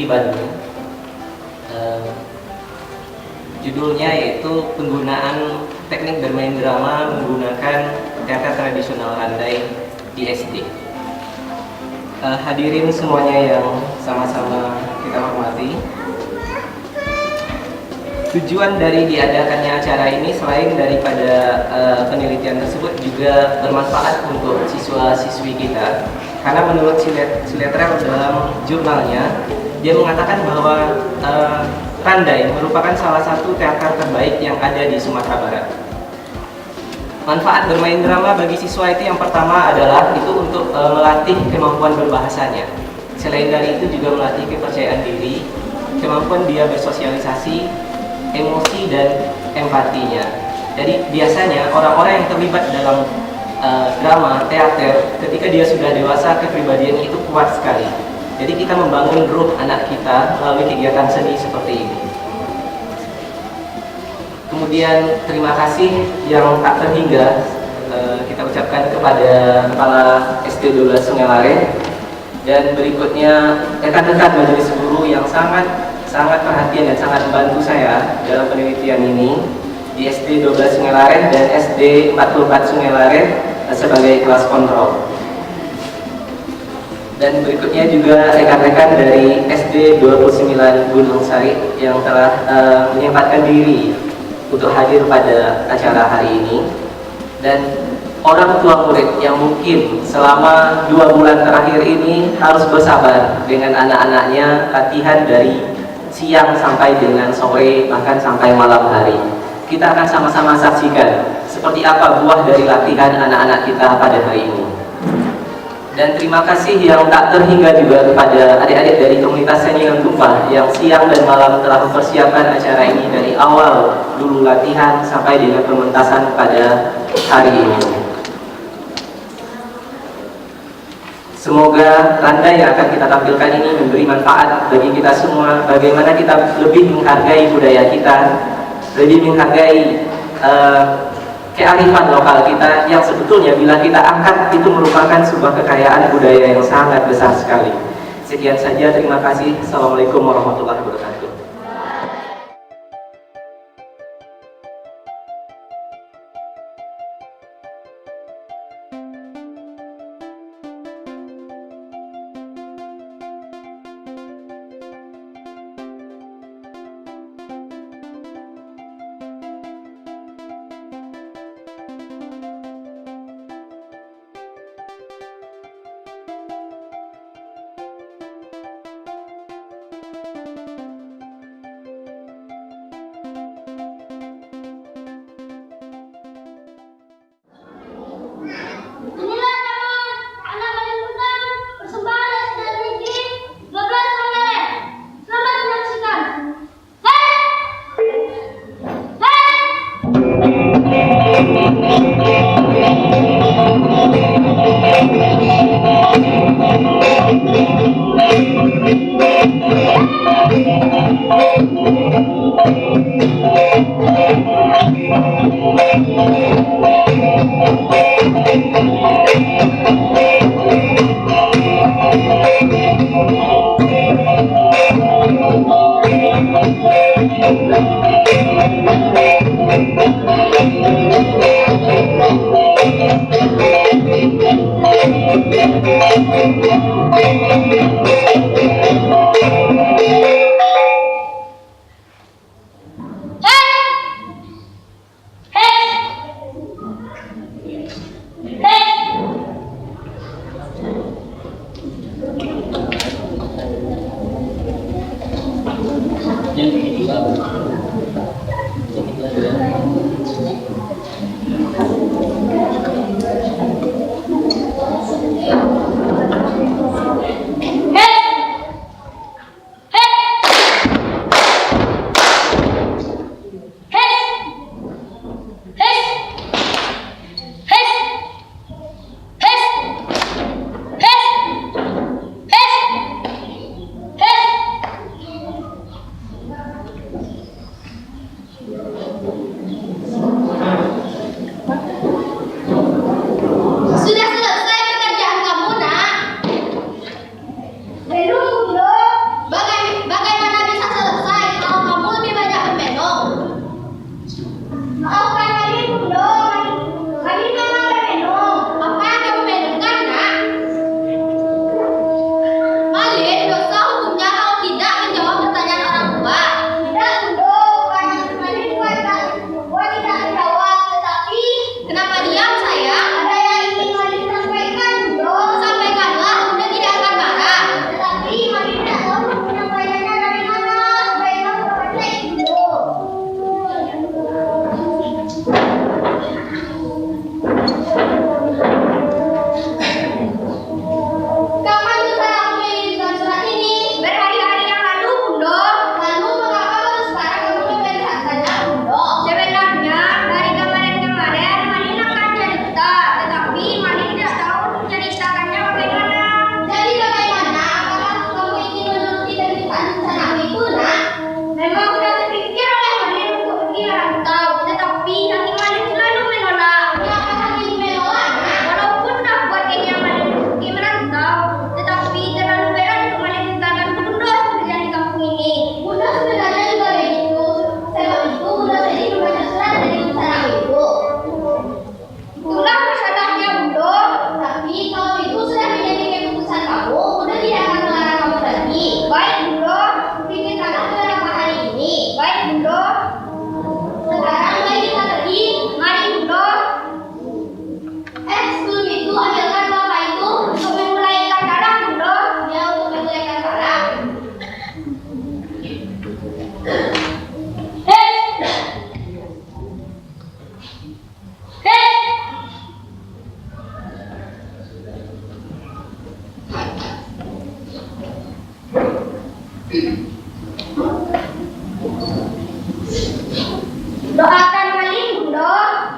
di Bandung. Judulnya yaitu penggunaan teknik bermain drama menggunakan teater tradisional Randai di SD. Hadirin semuanya yang sama-sama kita hormati. Tujuan dari diadakannya acara ini selain daripada penelitian tersebut juga bermanfaat untuk siswa-siswi kita. Karena menurut Siletrel dalam jurnalnya, dia mengatakan bahwa Randai merupakan salah satu teater terbaik yang ada di Sumatera Barat. Manfaat bermain drama bagi siswa itu yang pertama adalah itu untuk melatih kemampuan berbahasanya. Selain dari itu juga melatih kepercayaan diri, kemampuan dia bersosialisasi, emosi dan empatinya. Jadi biasanya orang-orang yang terlibat dalam drama, teater, ketika dia sudah dewasa, kepribadiannya itu kuat sekali. Jadi kita membangun ruh anak kita melalui kegiatan seni seperti ini. Kemudian terima kasih yang tak terhingga kita ucapkan kepada Kepala SD 12 Sungai Lare, dan berikutnya rekan-rekan majelis guru yang sangat perhatian dan sangat membantu saya dalam penelitian ini di SD 12 Sungai Lare dan SD 44 Sungai Lare sebagai kelas kontrol. Dan berikutnya juga rekan-rekan dari SD 29 Gunung Sari yang telah menyempatkan diri untuk hadir pada acara hari ini, dan orang tua murid yang mungkin selama 2 bulan terakhir ini harus bersabar dengan anak-anaknya latihan dari siang sampai dengan sore, bahkan sampai malam hari. Kita akan sama-sama saksikan seperti apa buah dari latihan anak-anak kita pada hari ini. Dan terima kasih yang tak terhingga juga kepada adik-adik dari komunitas Seniman Tumpah yang siang dan malam telah mempersiapkan acara ini dari awal dulu latihan sampai dengan pementasan pada hari ini. Semoga Randai yang akan kita tampilkan ini memberi manfaat bagi kita semua, bagaimana kita lebih menghargai budaya kita, lebih menghargai kearifan lokal kita yang sebetulnya bila kita angkat itu merupakan sebuah kekayaan budaya yang sangat besar sekali. Sekian saja, terima kasih. Assalamualaikum warahmatullahi wabarakatuh. Hey! Maafkan adikku dong. Adik memang berminum. Apa yang kamu minumkan, nak? Adik, dosa hukumnya kalau tidak menjawab pertanyaan orang tua. Tidak, Bunda. Bukan adik buat tidak menjawab. Tetapi, kenapa diam, sayang? Ada yang ingin adik sampaikan, Bunda. Sampaikanlah, Bunda tidak akan marah. Tetapi, adik tidak tahu menyampaikannya dari mana. Sebaiknya berbaca Ibu. Kapan saya mengirimkan surat ini? Berhari-hari yang lalu, Bunda. Lalu mengapa baru sekarang kamu memperlihatkannya, Bunda? Sebenarnya dari kemarin-kemarin Mani akan cerita, tetapi Mani tidak tahu menceritakannya bagaimana. Jadi bagaimana? Apakah kamu ingin menuruti penderitaan rencanamu itu, nak? Memang sudah terpikir oleh Mani untuk pergi merantau, tetapi hati Mani selalu menolak. Kenapa hati menolak, nak? Walaupun dah buat yang Mani pergi merantau, tetapi terlalu berat untuk Mani tinggalkan Bunda sendirian di kampung ini. Bunda sebenarnya juga begitu. Sebab itu Bunda sedih membaca surat dari rencana Ibu. Itulah masalahnya, Bunda. Tapi kalau itu sudah menjadi keputusan kamu, Bunda tidak akan melarang kamu pergi. Baik, Bunda. Pikirkanlah beberapa hari ini. Baik, Bunda. Sekarang mari kita pergi. Mari, Bunda. Sebelum itu ambilkan bapak itu untuk memulaikan darah, Bunda. Ya, untuk memulaikan darah. Doakan Malin, Bunda.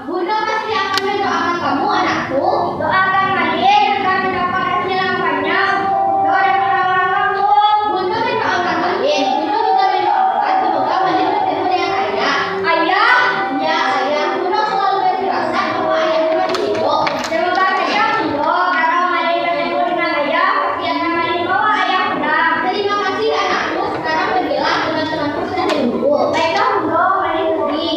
Bunda pasti akan mendoakan kamu, anakku. Doakan Malin akan mendapat hasil yang banyak. Doa dan orang-orang kamu. Bunda mendoakan Malin. Bunda juga mendoakan semoga Malin bertemu dengan ayah. Ayah? Ya, ayah. Bunda selalu berfirasat bahwa ayahnya masih hidup. Semoga saja, Bunda. Kalau Malin bertemu dengan ayah, pasti akan Malin bawa ayah pulang. Terima kasih, anakku. Sekarang pergilah, teman-temanku sudah menunggu. Baiklah, Bunda. Malin pergi.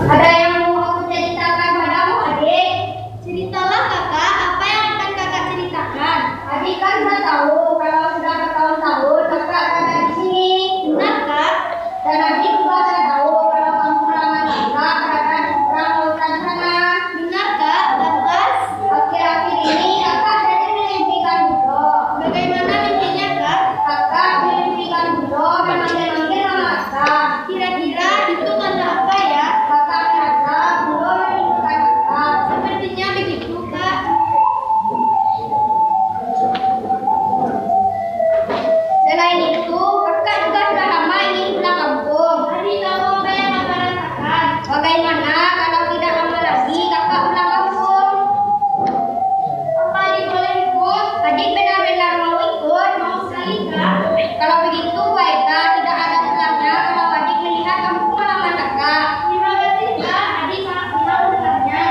Ada yang mau aku ceritakan padamu, adik? Ceritalah kakak, apa yang akan kakak ceritakan? Adik kan sudah tahu kalau sudah bertahun-tahun kakak ada di sini. Benar kak? Dan adik juga sudah tahu kalau kampung halaman kakak berada di seberang lautan sana. Benar kak? Lantas? Akhir-akhir ini kakak jadi mimpikan Budo. Bagaimana mimpinya kak? Kakak mimpikan Budo dan manggil-manggil nama kakak. Kira-kira itu tanda apa ya? Kakak merasa Budo merindukan kakak. Sepertinya begitu kak. Selain itu, kakak juga sudah lama ingin pulang kampung. Adik tahu apa yang kakak rasakan? Bagaimana kalau tidak lama lagi kakak pulang kampung? Apa adik boleh ikut? Adik benar-benar mau ikut? Mau sekali kak. Kalau begitu baiklah, tidak ada salahnya kalau adik melihat kampung halaman kakak. Terima kasih kak, adik sangat senang mendengarnya.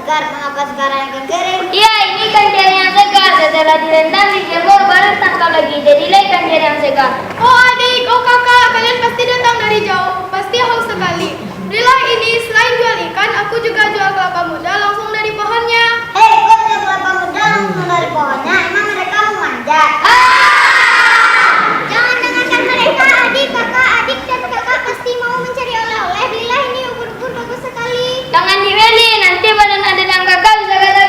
Mengapa sekarang ikan kering? Iya, ini ikan kering yang segar. Setelah direndam, dijemur, baru tangkap lagi. Jadilah ikan kering yang segar. Oh adik, oh kakak, kalian pasti datang dari jauh. Pasti haus sekali. Berilah ini, selain jual ikan, aku juga jual kelapa muda langsung dari pohonnya. Hei, kok jual kelapa muda langsung dari pohonnya? Emang mereka memanjat? Jangan dengarkan mereka, adik, kakak, adik dan kakak pasti mau mencari oleh-oleh. Berilah ini, ubur-ubur bagus sekali. Jangan diweli, nanti badan ada yang kakak bisa gagal.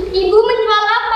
Ibu menjual apa?